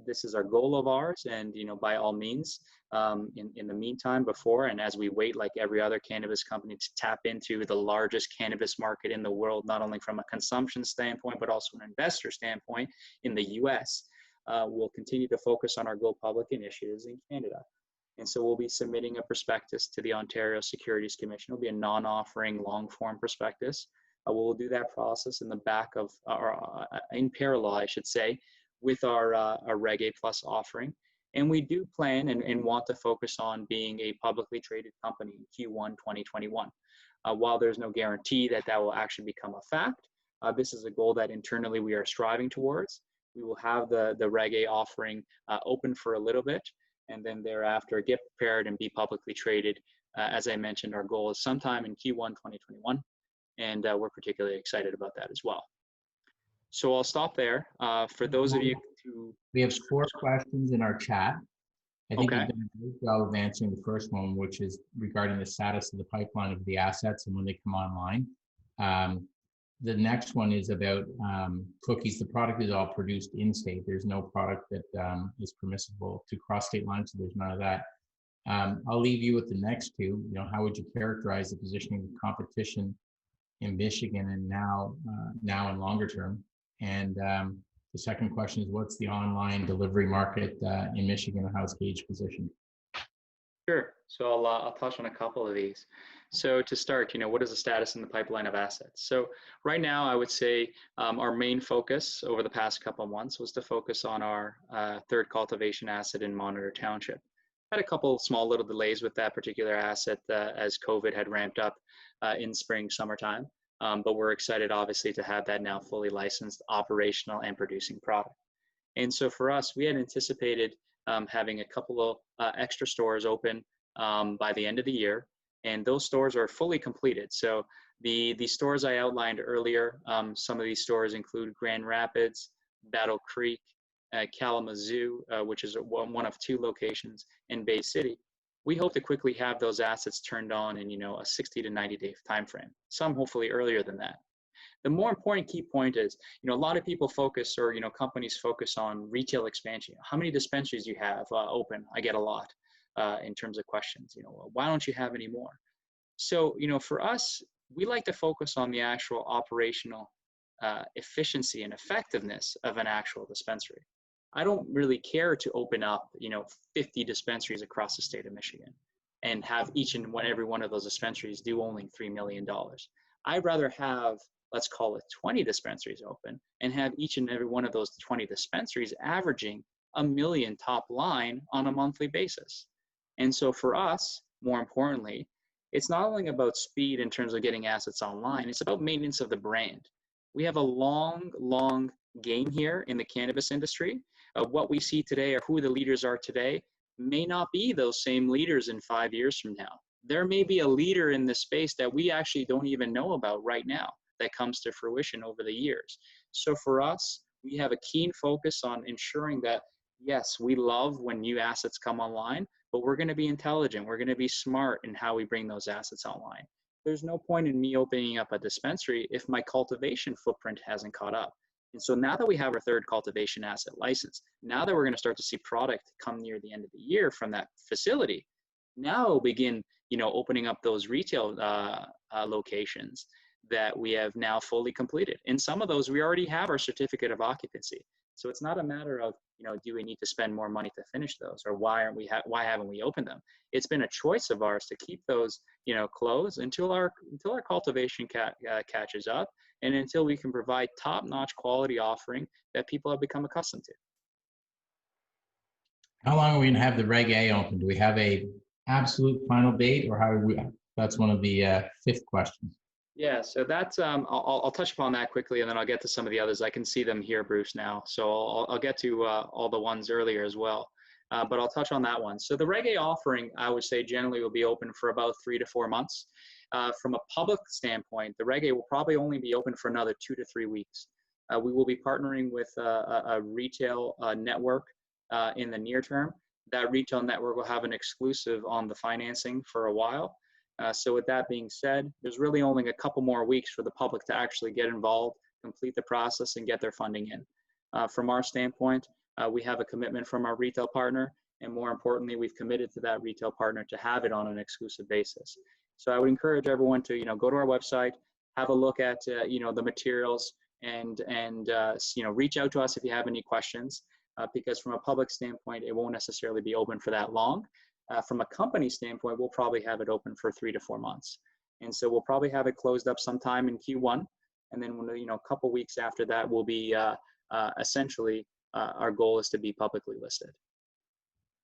This is our goal of ours, and by all means, in the meantime, before and as we wait, like every other cannabis company, to tap into the largest cannabis market in the world, not only from a consumption standpoint, but also an investor standpoint in the US, we'll continue to focus on our Go Public initiatives in Canada. And so we'll be submitting a prospectus to the Ontario Securities Commission. It'll be a non-offering long-form prospectus. We'll do that process in the back of, or in parallel, I should say, with our Reg A Plus offering. And we do plan and want to focus on being a publicly traded company in Q1 2021. While there's no guarantee that that will actually become a fact, this is a goal that internally we are striving towards. We will have the Reg A offering open for a little bit, and then thereafter get prepared and be publicly traded. As I mentioned, our goal is sometime in Q1 2021, and we're particularly excited about that as well. So I'll stop there. For those of you who... We have 4 questions in our chat. I think Okay. you've done a great job of answering the first one, which is regarding the status of the pipeline of the assets and when they come online. The next one is about cookies. The product is all produced in-state. There's no product that is permissible to cross state lines, so there's none of that. I'll leave you with the next 2. How would you characterize the positioning of competition in Michigan and now and longer term? And the second question is, what's the online delivery market in Michigan, and how's Gage positioned? Sure. So I'll touch on a couple of these. So to start, what is the status in the pipeline of assets? So right now, I would say our main focus over the past couple of months was to focus on our third cultivation asset in Monitor Township. Had a couple small little delays with that particular asset as COVID had ramped up in spring, summertime. But we're excited, obviously, to have that now fully licensed, operational, and producing product. And so for us, we had anticipated having a couple of extra stores open by the end of the year, and those stores are fully completed. So the stores I outlined earlier, some of these stores include Grand Rapids, Battle Creek, Kalamazoo, which is one of 2 locations, in Bay City. We hope to quickly have those assets turned on in a 60 to 90 day time frame, some hopefully earlier than that. The more important key point is, a lot of people focus, or companies focus on retail expansion. How many dispensaries you have open? I get a lot in terms of questions. Why don't you have any more? So for us, we like to focus on the actual operational efficiency and effectiveness of an actual dispensary. I don't really care to open up 50 dispensaries across the state of Michigan and have each and every one of those dispensaries do only $3 million. I'd rather have, let's call it 20 dispensaries open, and have each and every one of those 20 dispensaries averaging $1 million top line on a monthly basis. And so for us, more importantly, it's not only about speed in terms of getting assets online, it's about maintenance of the brand. We have a long game here in the cannabis industry. What we see today, or who the leaders are today, may not be those same leaders in 5 years from now. There may be a leader in this space that we actually don't even know about right now that comes to fruition over the years. So for us, We have a keen focus on ensuring that, yes, we love when new assets come online, but we're going to be intelligent. We're going to be smart in how we bring those assets online. There's no point in me opening up a dispensary if my cultivation footprint hasn't caught up. And so now that we have our third cultivation asset license, now that we're going to start to see product come near the end of the year from that facility, now we'll begin, opening up those retail locations that we have now fully completed. In some of those, we already have our certificate of occupancy. So it's not a matter of, do we need to spend more money to finish those, or why haven't we opened them? It's been a choice of ours to keep those, closed until our cultivation catches up, and until we can provide top-notch quality offering that people have become accustomed to. How long are we going to have the Reg A open? Do we have a absolute final date, or how are we? That's one of the fifth questions. Yeah, so that's, I'll touch upon that quickly, and then I'll get to some of the others. I can see them here, Bruce, now. So I'll get to all the ones earlier as well, but I'll touch on that one. So the Reg A offering, I would say generally will be open for about 3 to 4 months. From a public standpoint, the Reg A will probably only be open for another 2 to 3 weeks. We will be partnering with a retail network in the near term. That retail network will have an exclusive on the financing for a while. So with that being said, there's really only a couple more weeks for the public to actually get involved, complete the process, and get their funding in. From our standpoint, we have a commitment from our retail partner, and more importantly, we've committed to that retail partner to have it on an exclusive basis. So I would encourage everyone to, go to our website, have a look at, the materials, and reach out to us if you have any questions, because from a public standpoint, it won't necessarily be open for that long. From a company standpoint, we'll probably have it open for 3 to 4 months. And so we'll probably have it closed up sometime in Q1. And then, a couple weeks after that will be essentially our goal is to be publicly listed.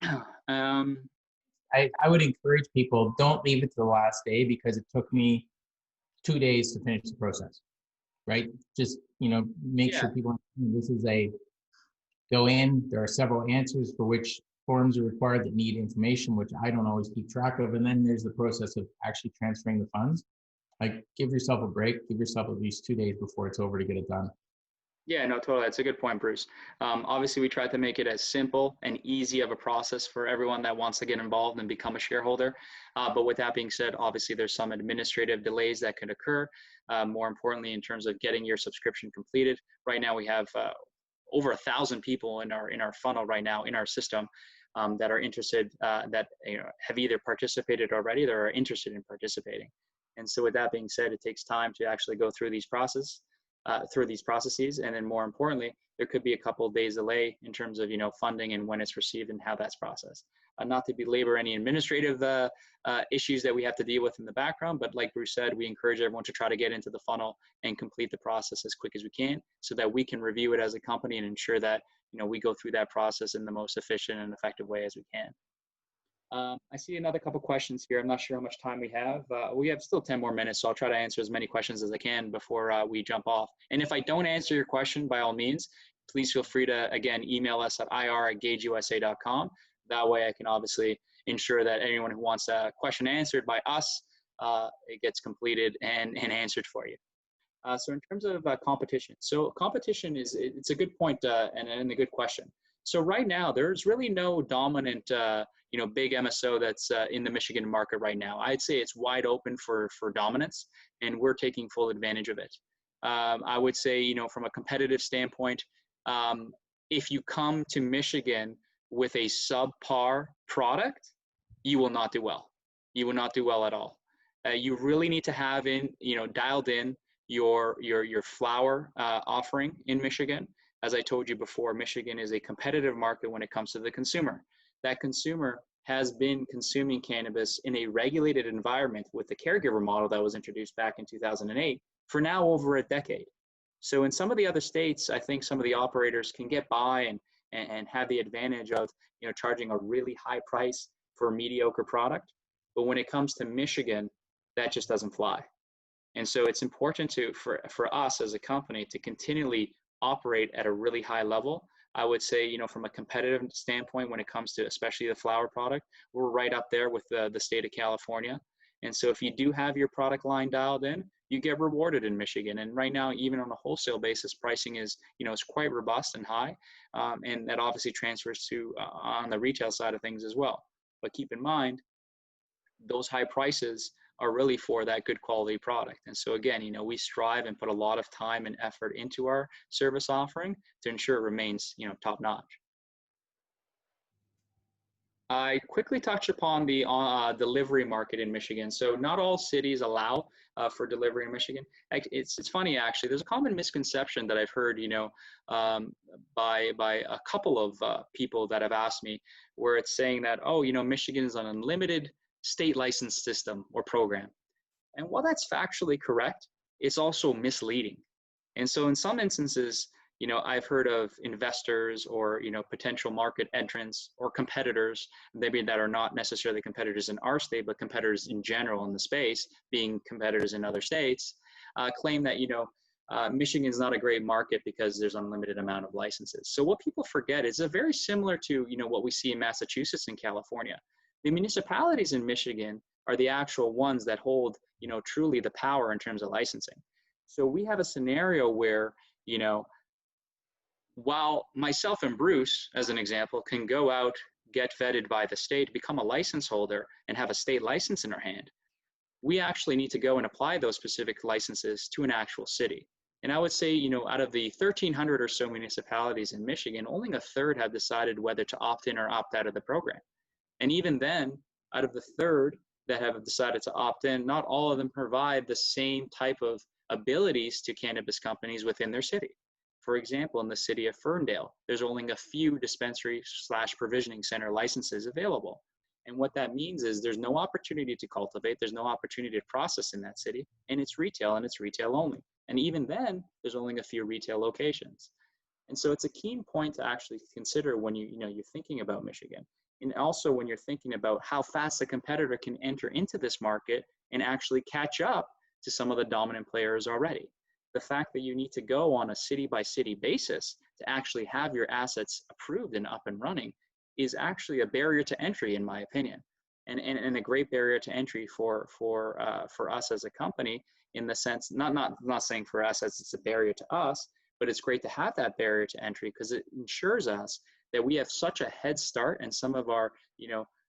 I would encourage people, don't leave it to the last day, because it took me 2 days to finish the process, right? Just, make sure people, this is a go in, there are several answers for which forms are required that need information, which I don't always keep track of. And then there's the process of actually transferring the funds. Like, give yourself a break, give yourself at least 2 days before it's over to get it done. Yeah, no, totally. That's a good point, Bruce. Obviously, we tried to make it as simple and easy of a process for everyone that wants to get involved and become a shareholder. But with that being said, obviously, there's some administrative delays that could occur. More importantly, in terms of getting your subscription completed. Right now, we have over 1,000 people in our funnel right now in our system that are interested, that have either participated already or are interested in participating. And so with that being said, it takes time to actually go through these processes, and then more importantly, there could be a couple of days delay in terms of funding and when it's received and how that's processed. Not to belabor any administrative issues that we have to deal with in the background, but like Bruce said, we encourage everyone to try to get into the funnel and complete the process as quick as we can, so that we can review it as a company and ensure that we go through that process in the most efficient and effective way as we can. I see another couple questions here. I'm not sure how much time we have. We have still 10 more minutes, so I'll try to answer as many questions as I can before we jump off. And if I don't answer your question, by all means, please feel free to, again, email us at ir@gageusa.com. That way I can obviously ensure that anyone who wants a question answered by us, it gets completed and answered for you. So in terms of competition, so competition it's a good point and a good question. So right now, there's really no dominant, big MSO that's in the Michigan market right now. I'd say it's wide open for dominance, and we're taking full advantage of it. I would say, from a competitive standpoint, if you come to Michigan with a subpar product, you will not do well. You will not do well at all. You really need to have dialed in your flower offering in Michigan. As I told you before, Michigan is a competitive market when it comes to the consumer. That consumer has been consuming cannabis in a regulated environment with the caregiver model that was introduced back in 2008 for now over a decade. So in some of the other states, I think some of the operators can get by and have the advantage of charging a really high price for a mediocre product. But when it comes to Michigan, that just doesn't fly. And so it's important for us as a company to continually operate at a really high level. I would say, from a competitive standpoint, when it comes to especially the flower product, we're right up there with the state of California. And so if you do have your product line dialed in, you get rewarded in Michigan. And right now, even on a wholesale basis, pricing is, is quite robust and high. And that obviously transfers to on the retail side of things as well. But keep in mind, those high prices are really for that good quality product. And so again, we strive and put a lot of time and effort into our service offering to ensure it remains, top notch. I quickly touched upon the delivery market in Michigan. So not all cities allow for delivery in Michigan. It's funny, actually. There's a common misconception that I've heard, by a couple of people that have asked me, where it's saying that, oh, Michigan is an unlimited state license system or program. And while that's factually correct, it's also misleading. And so in some instances, I've heard of investors or, potential market entrants or competitors, maybe that are not necessarily competitors in our state, but competitors in general in the space, being competitors in other states, claim that, Michigan is not a great market because there's unlimited amount of licenses. So what people forget is very similar to, what we see in Massachusetts and California. The municipalities in Michigan are the actual ones that hold, truly the power in terms of licensing. So we have a scenario where, while myself and Bruce, as an example, can go out, get vetted by the state, become a license holder, and have a state license in our hand, we actually need to go and apply those specific licenses to an actual city. And I would say, out of the 1,300 or so municipalities in Michigan, only a third have decided whether to opt in or opt out of the program. And even then, out of the third that have decided to opt in, not all of them provide the same type of abilities to cannabis companies within their city. For example, in the city of Ferndale, there's only a few dispensary/provisioning center licenses available. And what that means is there's no opportunity to cultivate, there's no opportunity to process in that city, and it's retail only. And even then, there's only a few retail locations. And so it's a keen point to actually consider when you're thinking about Michigan. And also when you're thinking about how fast a competitor can enter into this market and actually catch up to some of the dominant players already. The fact that you need to go on a city-by-city basis to actually have your assets approved and up and running is actually a barrier to entry, in my opinion, and a great barrier to entry for us as a company, in the sense, not saying for us as it's a barrier to us, but it's great to have that barrier to entry because it ensures us that we have such a head start, and some of our,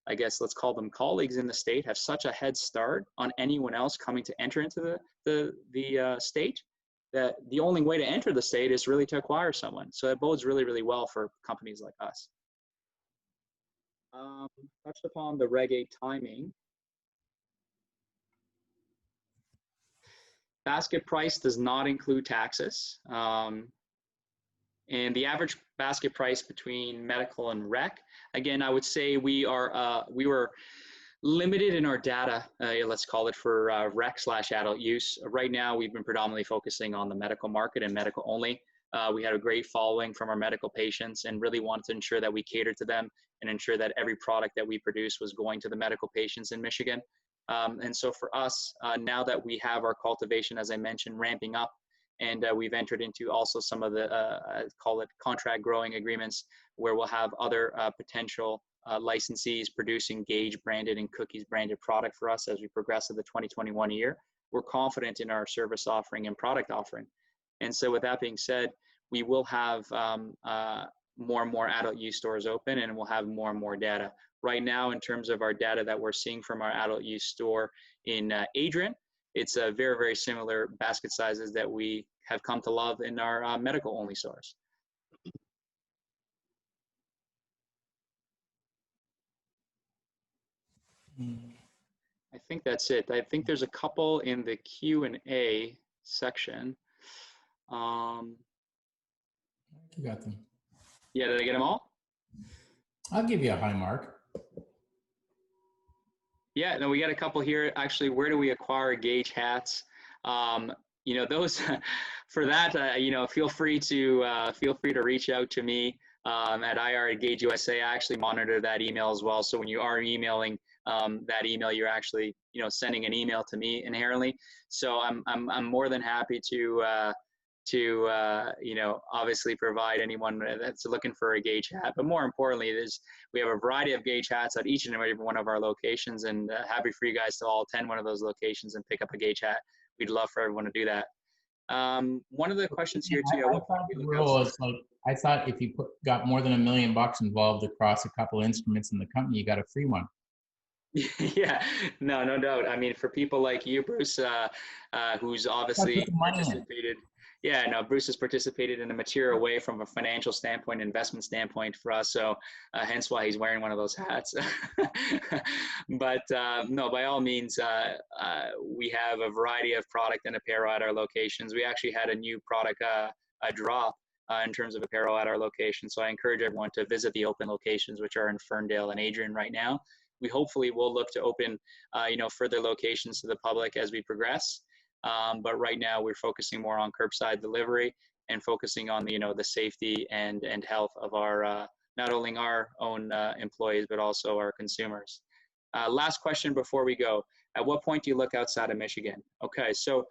I guess let's call them colleagues in the state, have such a head start on anyone else coming to enter into the state, that the only way to enter the state is really to acquire someone. So it bodes really, really well for companies like us. Touched upon the Reg 8 timing. Basket price does not include taxes. And the average basket price between medical and rec, again, I would say we were limited in our data, let's call it, for rec/adult use. Right now, we've been predominantly focusing on the medical market and medical only. We had a great following from our medical patients and really wanted to ensure that we catered to them and ensure that every product that we produce was going to the medical patients in Michigan. And so for us, now that we have our cultivation, as I mentioned, ramping up, and we've entered into also some of the, call it contract growing agreements, where we'll have other potential licensees producing Gage branded and Cookies branded product for us as we progress to the 2021 year. We're confident in our service offering and product offering. And so with that being said, we will have more and more adult use stores open, and we'll have more and more data. Right now, in terms of our data that we're seeing from our adult use store in Adrian, it's a very, very similar basket sizes that we have come to love in our medical only stores. I think that's it. I think there's a couple in the Q&A section. You got them. Yeah, did I get them all? I'll give you a high mark. Yeah, no, we got a couple here. Actually, where do we acquire Gage hats? Those for that, feel free to reach out to me at IR@Gage USA. I actually monitor that email as well. So when you are emailing that email, you're actually sending an email to me inherently. So I'm more than happy to obviously provide anyone that's looking for a Gage hat. But more importantly, we have a variety of Gage hats at each and every one of our locations, and happy for you guys to all attend one of those locations and pick up a Gage hat. we'd love for everyone to do that. One of the questions here too. I thought the rule is like, I thought if you got more than $1 million involved across a couple instruments in the company, you got a free one. Yeah, no doubt. I mean, for people like you, Bruce, who's obviously participated. Yeah, no, Bruce has participated in a material way from a financial standpoint, investment standpoint for us. So hence why he's wearing one of those hats. But no, by all means, we have a variety of product and apparel at our locations. We actually had a new product drop in terms of apparel at our location. So I encourage everyone to visit the open locations, which are in Ferndale and Adrian right now. We hopefully will look to open, further locations to the public as we progress. But right now we're focusing more on curbside delivery and focusing on the safety and health of our not only our own employees but also our consumers. Last question before we go: at what point do you look outside of Michigan? Okay, so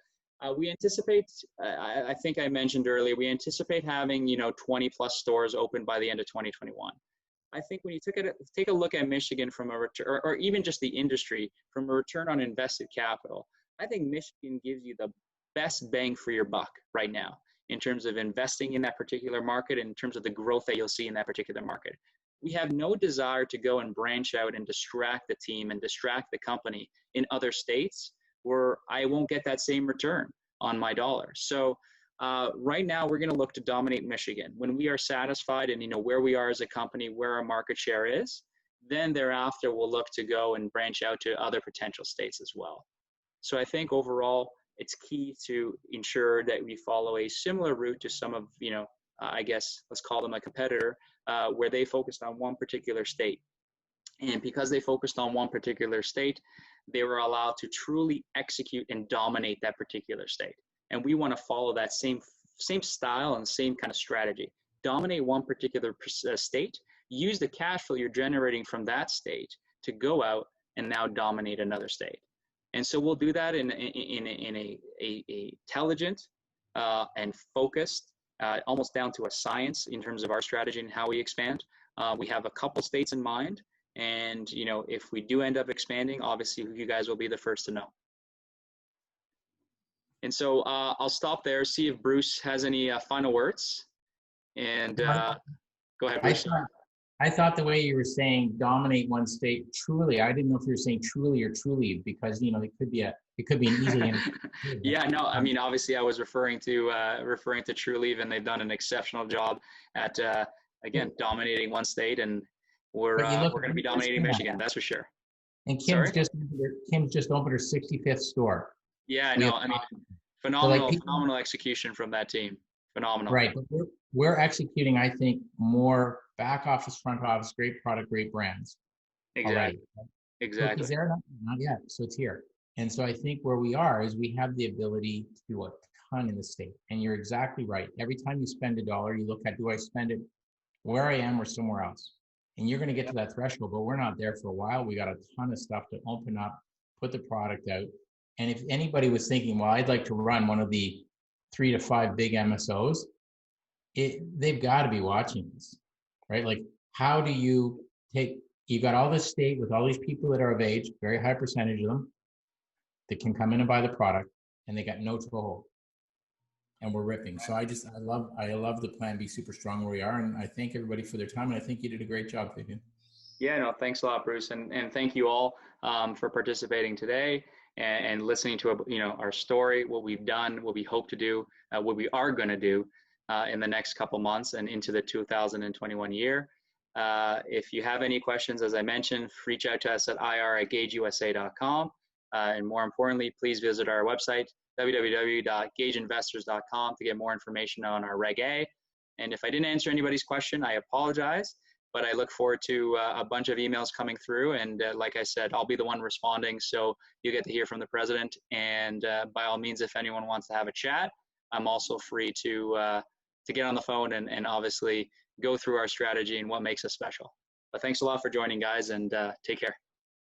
we anticipate, I think I mentioned earlier, we anticipate having 20 plus stores open by the end of 2021. I think when you take a look at Michigan from a return, or even just the industry from a return on invested capital, I think Michigan gives you the best bang for your buck right now in terms of investing in that particular market, in terms of the growth that you'll see in that particular market. We have no desire to go and branch out and distract the team and distract the company in other states where I won't get that same return on my dollar. So right now we're going to look to dominate Michigan. When we are satisfied and where we are as a company, where our market share is, then thereafter we'll look to go and branch out to other potential states as well. So I think overall it's key to ensure that we follow a similar route to some of, I guess let's call them a competitor, where they focused on one particular state. And because they focused on one particular state, they were allowed to truly execute and dominate that particular state. And we want to follow that same style and same kind of strategy. Dominate one particular state, use the cash flow you're generating from that state to go out and now dominate another state. And so we'll do that in a intelligent and focused, almost down to a science in terms of our strategy and how we expand. We have a couple states in mind, and if we do end up expanding, obviously you guys will be the first to know. And so I'll stop there, see if Bruce has any final words. And go ahead, Bruce. I thought the way you were saying dominate one state, truly, I didn't know if you were saying truly or truly, because it could be an easily. Yeah, no, I mean, obviously I was referring to Trulieve, and they've done an exceptional job at again dominating one state, and we're going to be dominating Michigan, that's for sure. And Kim's just opened her 65th store. Yeah, no, I mean, phenomenal execution from that team. Phenomenal. Right, but we're executing, I think, more back office, front office, great product, great brands. Exactly. Exactly. Is there? Not yet, so it's here. And so I think where we are is we have the ability to do a ton in the state. And you're exactly right. Every time you spend $1, you look at, do I spend it where I am or somewhere else? And you're going to get to that threshold, but we're not there for a while. We got a ton of stuff to open up, put the product out. And if anybody was thinking, well, I'd like to run one of the 3 to 5 big MSOs, they've got to be watching this, right? Like, how do you you got all this state with all these people that are of age, very high percentage of them, that can come in and buy the product, and they got no toehold. And we're ripping. So I love the plan, be super strong where we are. And I thank everybody for their time. And I think you did a great job, Fabian. Yeah, no, thanks a lot, Bruce. And thank you all for participating today and listening to our story, what we've done, what we hope to do, what we are going to do in the next couple months and into the 2021 year. If you have any questions, as I mentioned, reach out to us at ir@gageusa.com. And more importantly, please visit our website, www.gageinvestors.com, to get more information on our Reg A. And if I didn't answer anybody's question, I apologize, but I look forward to a bunch of emails coming through. And like I said, I'll be the one responding, so you get to hear from the president. And by all means, if anyone wants to have a chat, I'm also free to get on the phone and obviously go through our strategy and what makes us special. But thanks a lot for joining, guys, and take care.